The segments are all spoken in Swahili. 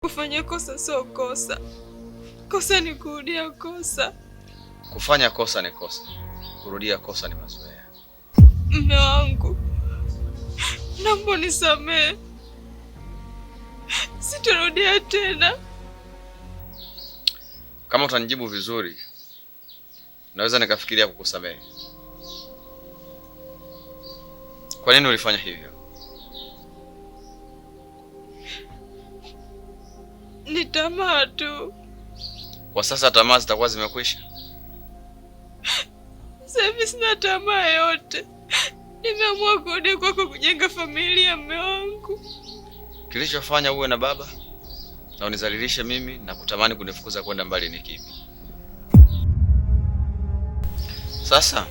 Kufanya kosa sio kosa. Kosa ni kurudia kosa. Kufanya kosa ni kosa. Kurudia kosa ni mazoea. Mume wangu, naomba unisamehe. Sitarudia tena. Kama utanijibu vizuri, naweza nikafikiria kukusamehe. Kwa nini ulifanya hivyo? Ni tamaa tu. Kwa sasa tamaa zitakuwa zimekwisha. Sasa hivi sina tamaa yote. Nimeamua kurudi kwako kujenga familia, mume wangu. Kilichofanya uwe na baba na unizalilishe mimi na kutamani kunifukuza kwenda mbali ni kipi? Sasa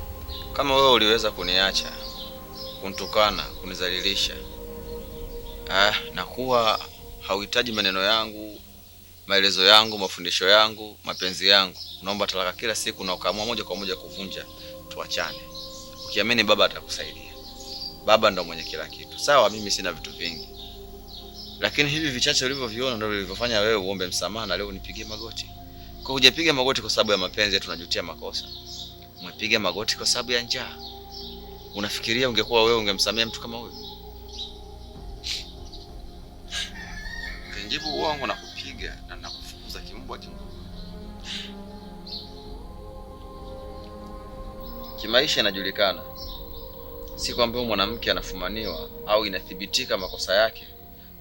kama wewe uliweza kuniacha, kunitukana, kunizalilisha, na kuwa hauhitaji maneno yangu, maelezo yangu, mafundisho yangu, mapenzi yangu, unaomba talaka kila siku na ukaamua moja kwa moja kuvunja, tuachane. Ukiamini baba atakusaidia. Baba ndo mwenye kila kitu. Sawa, mimi sina vitu vingi, lakini hivi vichache ulivyoviona ndio vilivyofanya wewe uombe msamaha na leo unipigie magoti. Kwa hujapiga magoti kwa sababu ya mapenzi, tunajutia makosa. Umepiga magoti kwa sababu ya njaa. Unafikiria ungekuwa wewe ungemsamehe mtu kama huyo? Ungejibu uongo na kupiga na nakufukuza kimbwa kingu. Kimaisha inajulikana, siku ambayo mwanamke anafumaniwa au inathibitika makosa yake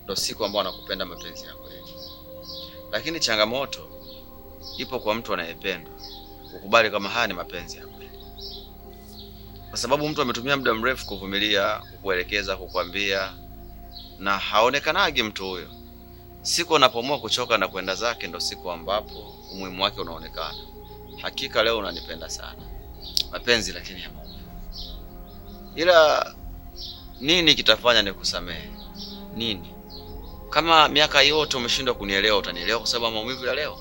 ndio siku ambayo anakupenda mapenzi ya kweli. Lakini changamoto ipo kwa mtu anayependwa kukubali kama haya ni mapenzi ya kweli, kwa sababu mtu ametumia muda mrefu kuvumilia, kukuelekeza, kukwambia, na haonekanagi mtu huyo. Siku anapoamua kuchoka na kwenda zake ndio siku ambapo umuhimu wake unaonekana. Hakika leo unanipenda sana, mapenzi lakini ya maumivu. Ila nini kitafanya nikusamehe? Nini? Kama miaka yote umeshindwa kunielewa, utanielewa kwa sababu ya maumivu ya leo?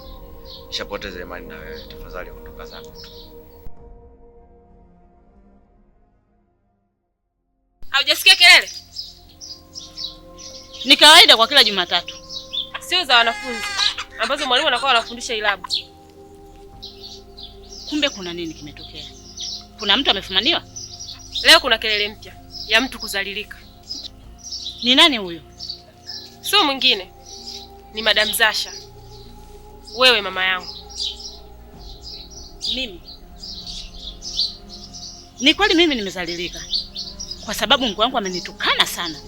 Nishapoteza imani na wewe, tafadhali ondoka zako tu. Haujasikia kelele? Ni kawaida kwa kila Jumatatu. Sio za wanafunzi ambazo mwalimu anakuwa anafundisha ilabu. Kumbe kuna nini kimetokea? Kuna mtu amefumaniwa? Leo kuna kelele mpya ya mtu kuzalilika. Ni nani huyo? Sio mwingine, ni Madam Zasha. Wewe mama yangu. Mimi? Ni kweli mimi nimezalilika, kwa sababu Mungu wangu amenitukana sana.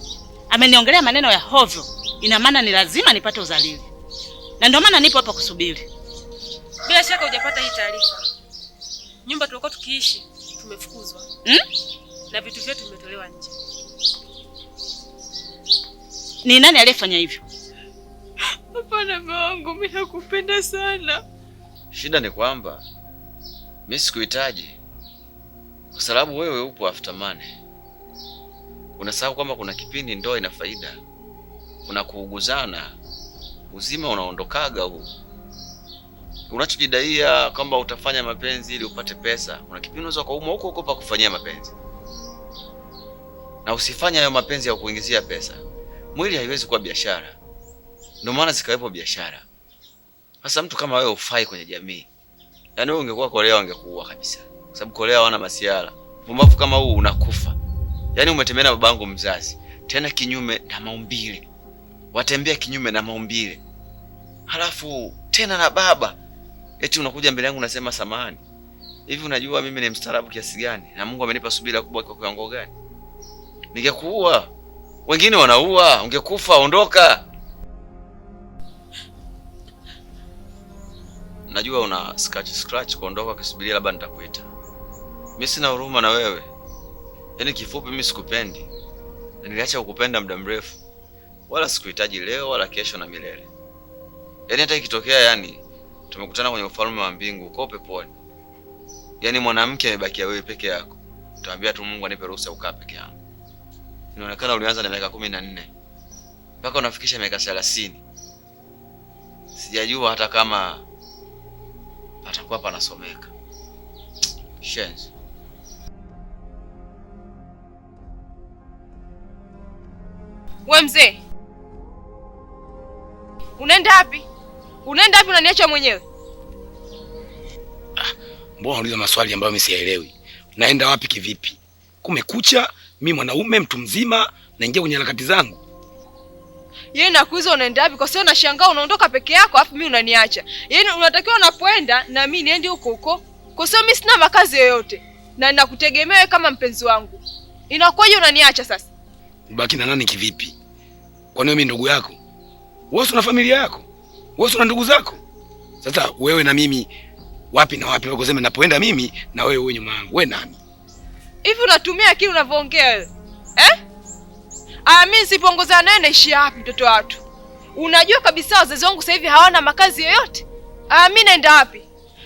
Ameniongelea maneno ya hovyo. Ina maana ni lazima nipate uzalili. Na ndio maana nipo hapa kusubiri. Bila shaka hujapata hii taarifa. Nyumba tulikuwa tukiishi tumefukuzwa. Na vitu vyetu vimetolewa nje. Ni nani aliyefanya hivyo? Hapana mume wangu, mimi nakupenda sana. Shida ni kwamba mimi sikuhitaji, kwa sababu wewe upo after money. Unasahau kwamba kuna kipindi ndoa ina faida. Kuna kuuguzana, uzima unaondokaga huu. Unachojidaia kwamba utafanya mapenzi ili upate pesa, kuna kipindi unaweza kuumwa huko huko pa kufanyia mapenzi. Na usifanye hayo mapenzi ya kuingizia pesa. Mwili haiwezi kuwa biashara. Ndio maana zikawepo biashara. Sasa mtu kama wewe ufai kwenye jamii. Yaani wewe ungekuwa Korea ungekuua kabisa. Kwa sababu Korea hawana masiara. Pumbavu kama huu unakufa. Yaani umetembea na babangu mzazi, tena kinyume na maumbile. Watembea kinyume na maumbile. Halafu tena na baba. Eti unakuja mbele yangu unasema samahani. Hivi unajua mimi ni mstaarabu kiasi gani? Na Mungu amenipa subira kubwa kwa kiwango gani? Ningekuua. Wengine wanaua, ungekufa, ondoka. Najua una scratch kuondoka ukisubiria labda nitakuita. Mimi sina huruma na wewe. Yaani kifupi mimi sikupendi. Na niliacha kukupenda muda mrefu. Wala sikuhitaji leo wala kesho na milele. Yaani hata ikitokea yani tumekutana kwenye ufalme wa mbingu uko peponi, yaani mwanamke amebakia wewe peke yako, utaambia tu Mungu anipe ruhusa ukaa peke yangu. Inaonekana ulianza na miaka 14 mpaka unafikisha miaka 30. Sijajua hata kama patakuwa panasomeka. Shenzi. We mzee, Unaenda wapi? Unaenda wapi unaniacha mwenyewe? Mbona unauliza maswali ambayo mimi siyaelewi? Naenda wapi kivipi? Kumekucha, mimi mwanaume mtu mzima naingia kwenye harakati zangu. Yeye nakuuliza unaenda wapi kwa sababu nashangaa unaondoka peke yako afu mimi unaniacha. Yaani unatakiwa unapoenda na mimi niende huko huko. Kwa sababu mimi sina makazi yoyote na ninakutegemea kama mpenzi wangu. Inakuwaje unaniacha sasa? Ubaki na nani kivipi? Kwani mimi ndugu yako? Wewe una familia yako? Wewe una ndugu zako? Sasa wewe na mimi wapi na wapi wako sema napoenda mimi na wewe nyuma yangu. Wewe nani? Hivi unatumia akili unavyoongea wewe? Mimi sipongoza naye naishi wapi mtoto watu? Unajua kabisa wazazi wangu sasa hivi hawana makazi yoyote. Mimi naenda wapi?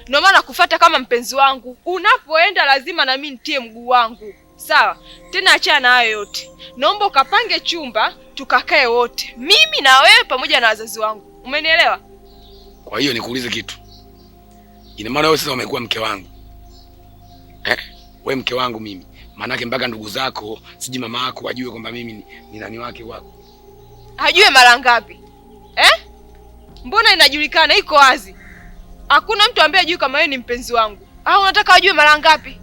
Ndio maana nakufuata kama mpenzi wangu. Unapoenda lazima na mimi nitie mguu wangu. Sawa? Tena achana na hayo yote. Naomba ukapange chumba tukakae wote. Mimi na wewe pamoja na wazazi wangu. Umenielewa? Kwa hiyo nikuulize kitu. Ina maana wewe sasa umekuwa mke wangu. Wewe mke wangu mimi. Maanake mpaka ndugu zako, siji mama yako wajue kwamba mimi ni nani wake wako. Hajue mara ngapi? Mbona inajulikana iko wazi? Hakuna mtu ambaye ajue kama wewe ni mpenzi wangu. Au unataka ajue mara ngapi?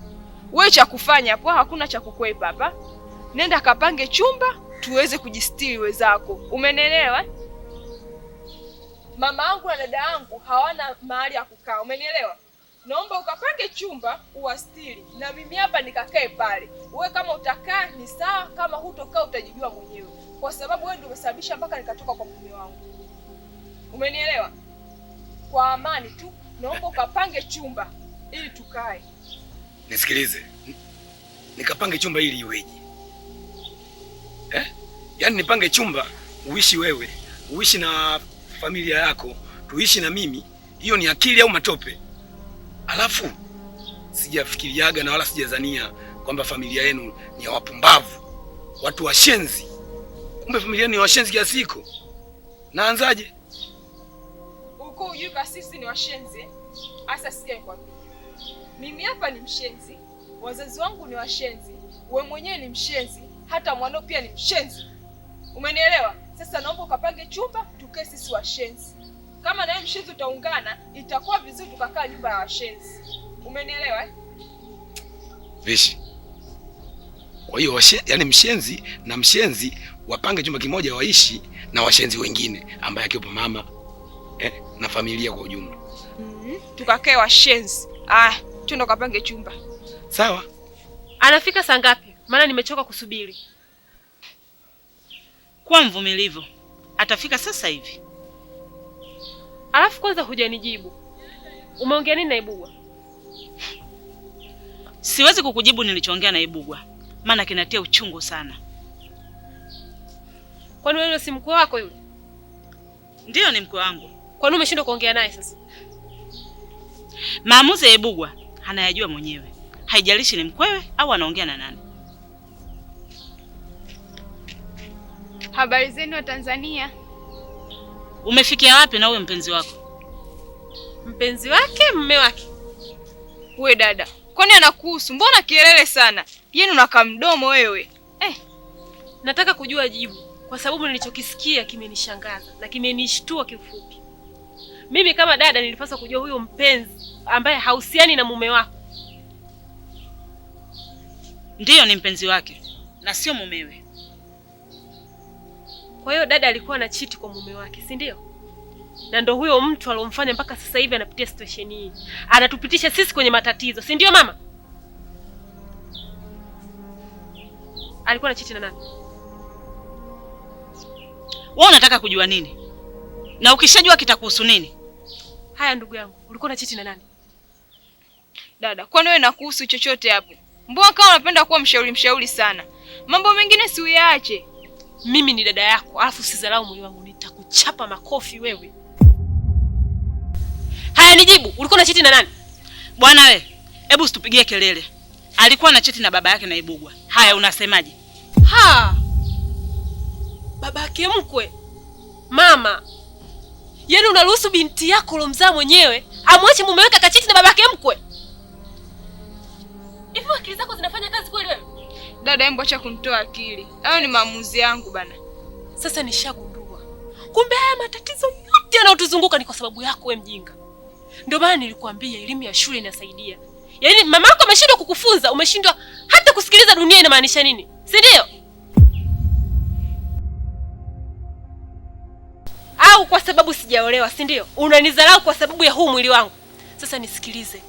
Wewe cha kufanya hapo, hakuna cha kukwepa hapa. Nenda kapange chumba tuweze kujistiri wezako. Umenielewa? Mama yangu na dada yangu hawana mahali ya kukaa. Umenielewa? Naomba ukapange chumba uwastiri na mimi hapa nikakae pale. Wewe kama utakaa ni sawa, kama hutokaa utajijua mwenyewe. Kwa sababu wewe ndio umesababisha mpaka nikatoka kwa mume wangu. Umenielewa? Kwa amani tu, naomba ukapange chumba ili tukae. Nisikilize. Nikapange chumba ili iweje? Yaani nipange chumba uishi wewe, uishi na familia yako, tuishi na mimi. Hiyo ni akili au matope? Alafu sijafikiriaga na wala sijazania kwamba familia yenu ni ya wapumbavu, watu washenzi. Kumbe familia yenu ni washenzi kiasi hiko. Naanzaje? Uko ujue sisi ni washenzi? Asa sikia nikwambie. Mimi hapa ni mshenzi, wazazi wangu ni washenzi, wewe mwenyewe ni mshenzi, hata mwanao pia ni mshenzi. Umenielewa? Sasa naomba ukapange chumba tukae sisi washenzi. Kama na wewe mshenzi utaungana, itakuwa vizuri tukakaa nyumba ya washenzi. Umenielewa? Vishi. Kwa hiyo yani mshenzi na mshenzi wapange chumba kimoja waishi na washenzi wengine ambaye akiwepo mama na familia kwa ujumla. Tukakae washenzi. Twende kapange chumba. Sawa. Anafika saa ngapi? Maana nimechoka kusubiri. Kwa mvumilivu. Atafika sasa hivi. Alafu kwanza hujanijibu. Umeongea nini na Ibugwa? Siwezi kukujibu nilichoongea na Ibugwa. Maana kinatia uchungu sana. Kwani wewe si mkwe wako yule? Ndiyo ni mkwe wangu. Kwani umeshindwa kuongea naye sasa? Maamuzi ya Ibugwa anayajua mwenyewe. Haijalishi ni mkwewe au anaongea na nani. Habari zenu wa Tanzania? Umefikia wapi na uwe mpenzi wako? Mpenzi wake, mume wake? Wewe dada, kwani anakuhusu? Mbona kielele sana? Yenu unakaa mdomo wewe. Nataka kujua jibu kwa sababu nilichokisikia kimenishangaza na kimenishtua kifupi. Mimi kama dada nilipaswa kujua huyo mpenzi ambaye hausiani na mume wako. Ndiyo ni mpenzi wake na sio mumewe. Kwa hiyo dada alikuwa na chiti kwa mume wake, si ndio? Na ndio huyo mtu alomfanya mpaka sasa hivi anapitia situation hii. Anatupitisha sisi kwenye matatizo, si ndio mama? Alikuwa na chiti na nani? Wewe unataka kujua nini? Na ukishajua kitakuhusu nini? Haya ndugu yangu, ulikuwa na chiti na nani? Dada, kwani wewe nakuhusu chochote hapo? Mbona kama unapenda kuwa mshauri sana? Mambo mengine si uyaache. Mimi ni dada yako, alafu usidharau moyo wangu, nitakuchapa makofi wewe. Haya nijibu, ulikuwa na chiti na nani? Bwana we, hebu usitupigie kelele. Alikuwa na chiti na baba yake na Ibugwa. Haya unasemaje? Baba yake mkwe. Mama. Yaani unaruhusu binti yako ulomzaa mwenyewe amwache mume wake akachiti na baba yake mkwe? Hivi akili zako zinafanya kazi kweli wewe? Dada, hebu acha kunitoa akili. Hayo ni maamuzi yangu bana. Sasa nishagundua. Kumbe haya matatizo yote yote yanayotuzunguka ni kwa sababu yako wewe mjinga. Ndio maana nilikwambia elimu ya shule inasaidia. Yaani mama yako ameshindwa kukufunza, umeshindwa hata kusikiliza dunia inamaanisha nini. Si ndio? Au kwa sababu sijaolewa, si ndio? Unanidharau kwa sababu ya huu mwili wangu. Sasa nisikilize.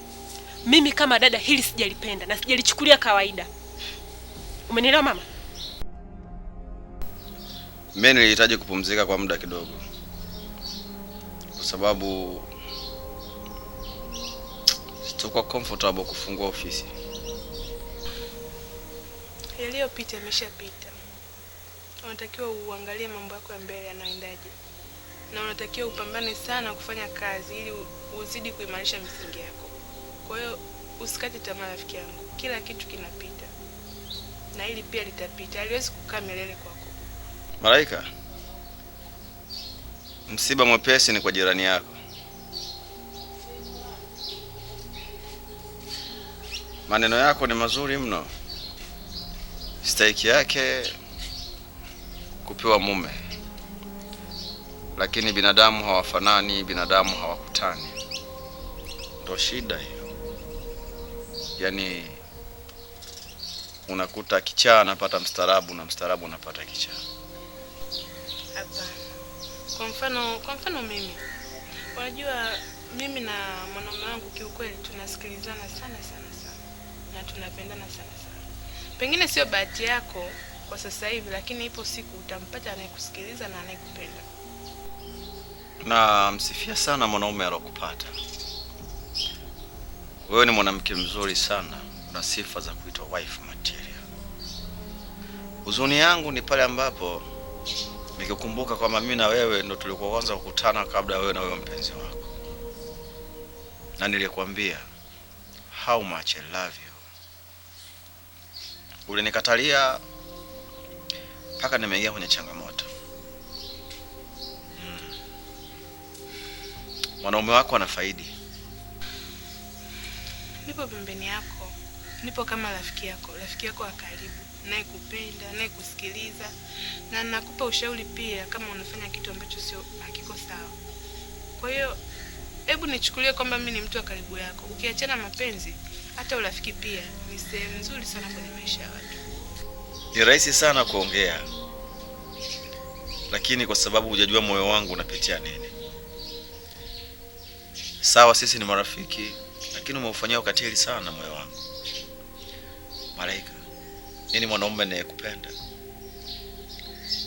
Mimi kama dada hili sijalipenda na sijalichukulia kawaida. Umenielewa mama? Mimi nilihitaji kupumzika kwa muda kidogo. Kwa sababu sitakuwa comfortable kufungua ofisi. Yaliyopita yameshapita. Unatakiwa uangalie mambo yako ya mbele yanaendaje. Na unatakiwa upambane sana kufanya kazi ili uzidi kuimarisha misingi yako. Kwa hiyo usikate tamaa rafiki yangu. Kila kitu kinapita. Na hili pia litapita. Haliwezi kukaa milele kwako. Malaika, msiba mwepesi ni kwa jirani yako. Maneno yako ni mazuri mno. Stahiki yake kupewa mume. Lakini binadamu hawafanani, binadamu hawakutani. Ndio shida hiyo. Yaani unakuta kichaa anapata mstaarabu na mstaarabu unapata kichaa. Hapana. Kwa mfano mimi. Unajua mimi na mwanaume wangu kiukweli tunasikilizana sana. Na tunapendana sana. Pengine sio bahati yako kwa sasa hivi, lakini ipo siku utampata anayekusikiliza na anayekupenda. Na msifia sana mwanaume alokupata. Wewe ni mwanamke mzuri sana, una sifa za kuitwa wife material. Huzuni yangu ni pale ambapo nikikumbuka kwamba mimi na wewe ndo tulikuwa kwanza kukutana kabla wewe na wewe mpenzi wako. Na nilikwambia how much I love you. Ulinikatalia mpaka nimeingia kwenye changamoto. Mwanaume wako anafaidi. Nipo pembeni yako. Nipo kama rafiki yako wa karibu, naye kupenda, naye kusikiliza, na nakupa ushauri pia kama unafanya kitu ambacho sio hakiko sawa. Kwa hiyo hebu nichukulie kwamba mimi ni mtu wa karibu yako. Ukiachana mapenzi, hata urafiki pia ni sehemu nzuri sana kwenye maisha ya watu. Ni rahisi sana kuongea, lakini kwa sababu hujajua moyo wangu unapitia nini. Sawa, sisi ni marafiki, lakini umeufanyia ukatili sana moyo wangu. Malaika, mimi mwanaume ninayekupenda.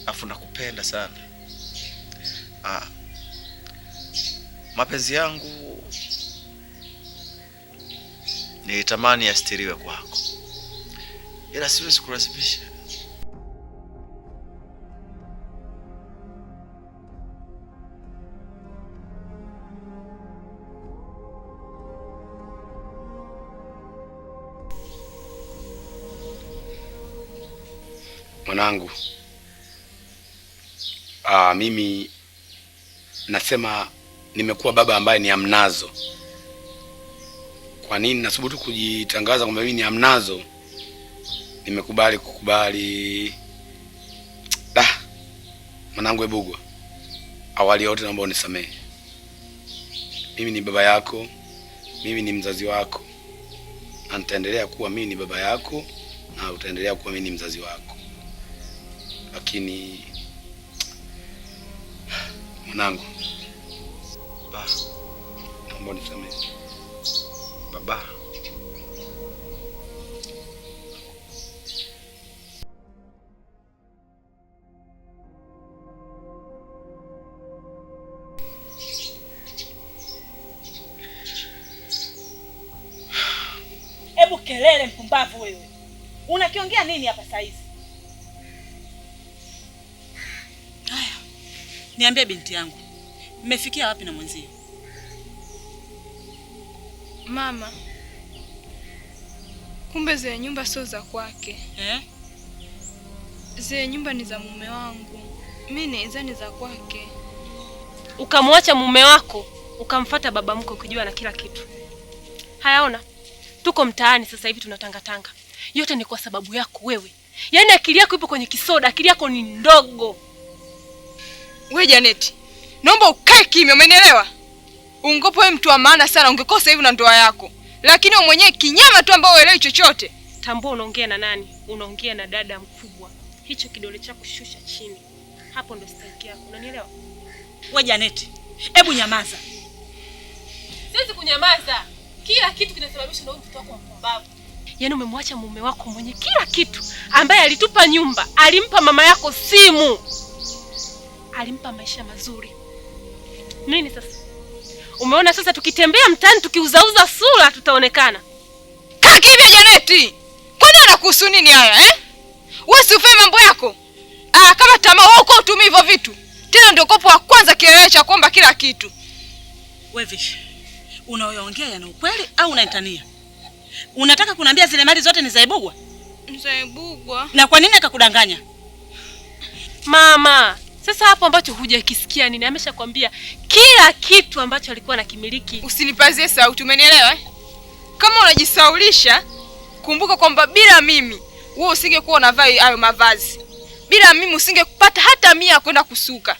Afu nakupenda sana. Mapenzi yangu nilitamani yastiriwe kwako, ila siwezi kulazimisha. Mwanangu, mimi nasema nimekuwa baba ambaye ni amnazo. Kwa nini nasubutu kujitangaza kwamba mimi ni amnazo? Nimekubali. Mwanangu Ebugwa, awali yote naomba unisamehe. Mimi ni baba yako, mimi ni mzazi wako. Na nitaendelea kuwa mimi ni baba yako na utaendelea kuwa mimi ni mzazi wako. Lakini mwanangu, Baba, naomba unisamehe. Baba, Hebu kelele mpumbavu wewe. Unakiongea nini hapa saa hizi? Haya. Niambie binti yangu. Mmefikia wapi na mwenzio? Mama, kumbe zile nyumba sio za kwake. Zile nyumba ni za mume wangu. Mimi ni za kwake. Ukamwacha mume wako, ukamfuata baba mko ukijua na kila kitu. Hayaona? Tuko mtaani sasa hivi tunatangatanga. Yote ni kwa sababu yako wewe. Yaani akili yako ipo kwenye kisoda, akili yako ni ndogo. Wewe Janeti, naomba ukae kimya, umenielewa? Ungopo wewe mtu wa maana sana, ungekosa hivi na ndoa yako. Lakini wewe mwenyewe kinyama tu ambao uelewi chochote. Tambua unaongea na nani? Unaongea na dada mkubwa. Hicho kidole chako shusha chini. Hapo ndo stake yako. Unanielewa? Wewe Janeti, hebu nyamaza. Siwezi kunyamaza. Kila kitu kinasababishwa na huyu mtoto wako mpumbavu. Yaani umemwacha mume wako mwenye kila kitu, ambaye alitupa nyumba, alimpa mama yako simu, alimpa maisha mazuri. Nini sasa? Umeona sasa tukitembea mtaani tukiuzauza sura tutaonekana. Kaa kimya Janeti. Kwani anakuhusu nini haya eh? Wewe si ufanye mambo yako. Kama tamaa wewe uko utumii hivyo vitu. Tena ndio kopo wa kwanza kielele cha kuomba kila kitu. Wewe vipi? Unaoongea yana ukweli au unaitania? Unataka kuniambia zile mali zote ni za Ibugwa? Za Ibugwa. Na kwa nini akakudanganya? Mama, sasa hapo ambacho hujakisikia nini? Ameshakwambia kila kitu ambacho alikuwa anakimiliki. Usinipazie sauti, umenielewa eh? Kama unajisaulisha, kumbuka kwamba bila mimi wewe usingekuwa unavaa hayo mavazi. Bila mimi usingepata hata 100 kwenda kusuka.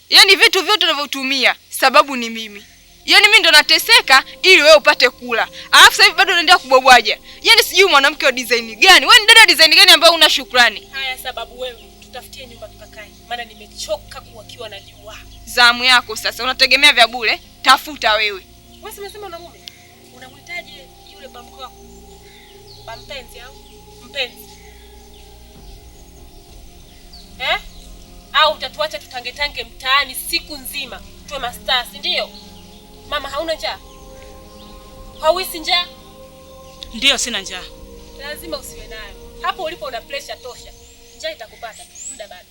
Yaani vitu vyote unavyotumia sababu ni mimi. Yaani mimi ndo nateseka ili wewe upate kula. Alafu sasa hivi bado unaendelea kubwabwaja. Yaani sijui mwanamke wa design gani. Wewe ni dada design gani ambayo una shukrani? Haya sababu wewe, tutafutie nyumba tukakae. Maana nimechoka kuwakiwa na jua. Zamu yako sasa, unategemea vya bure? Tafuta wewe. Wewe umesema una mume? Unamhitaji yule bamko wako? Bampenzi au mpenzi? Au utatuacha tutangetange mtaani siku nzima tuwe masters, ndio? Mama, hauna njaa? Hauhisi njaa? Ndio, sina njaa. Lazima usiwe nayo. Hapo ulipo una pressure tosha. Njaa itakupata muda bado.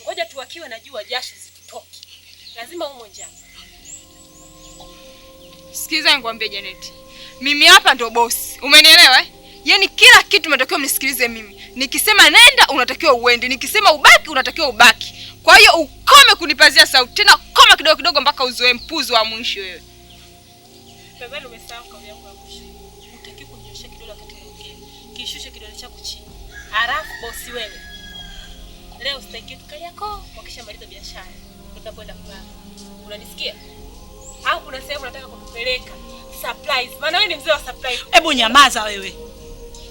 Ngoja tuwakiwe na jua jasho zitutoke. Lazima umo njaa. Sikiza nikwambie Janeti. Mimi hapa ndo boss. Umenielewa eh? Yaani kila kitu unatakiwa mnisikilize mimi. Nikisema nenda unatakiwa uende. Nikisema ubaki unatakiwa ubaki. Kwa hiyo ukome kunipazia sauti. Tena koma kidogo kidogo mpaka uzoe mpuzo wa mwisho wewe. Nadhani umesahau kauli yangu ya mwisho. Unatakiwa kunyosha kidole wakati unaongea. Kishushe kidole chako chini. Halafu bosi wewe. Leo sitaingia tukali yako wakishamaliza biashara. Tutakwenda kulala. Unanisikia? Au kuna sehemu unataka kutupeleka? Surprise. Maana wewe ni mzee wa surprise. Hebu nyamaza wewe.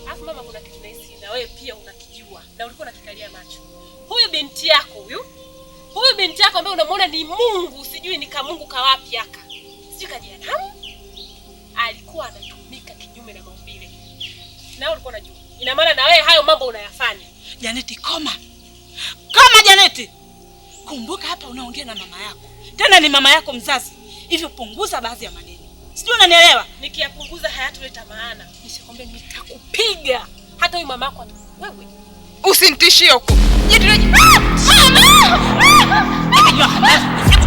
Alafu mama, kuna kitu nahisi na wewe pia unakijua na ulikuwa unakikalia macho. Huyu binti yako huyu binti yako ambaye unamuona ni Mungu, sijui ni kamungu kawapi aka. Sijui kajihanamu. Alikuwa anatumika kinyume na maumbile. Na wewe ulikuwa unajua. Ina maana na wewe hayo mambo unayafanya. Janeti, koma. Koma Janeti. Kumbuka hapa unaongea na mama yako. Tena ni mama yako mzazi. Hivyo punguza baadhi ya maneno. Sijui unanielewa? Nikiyapunguza hayatuleta maana. Nishakwambia nitakupiga. Hata huyu mama yako wewe. Usinitishie huko. Mama!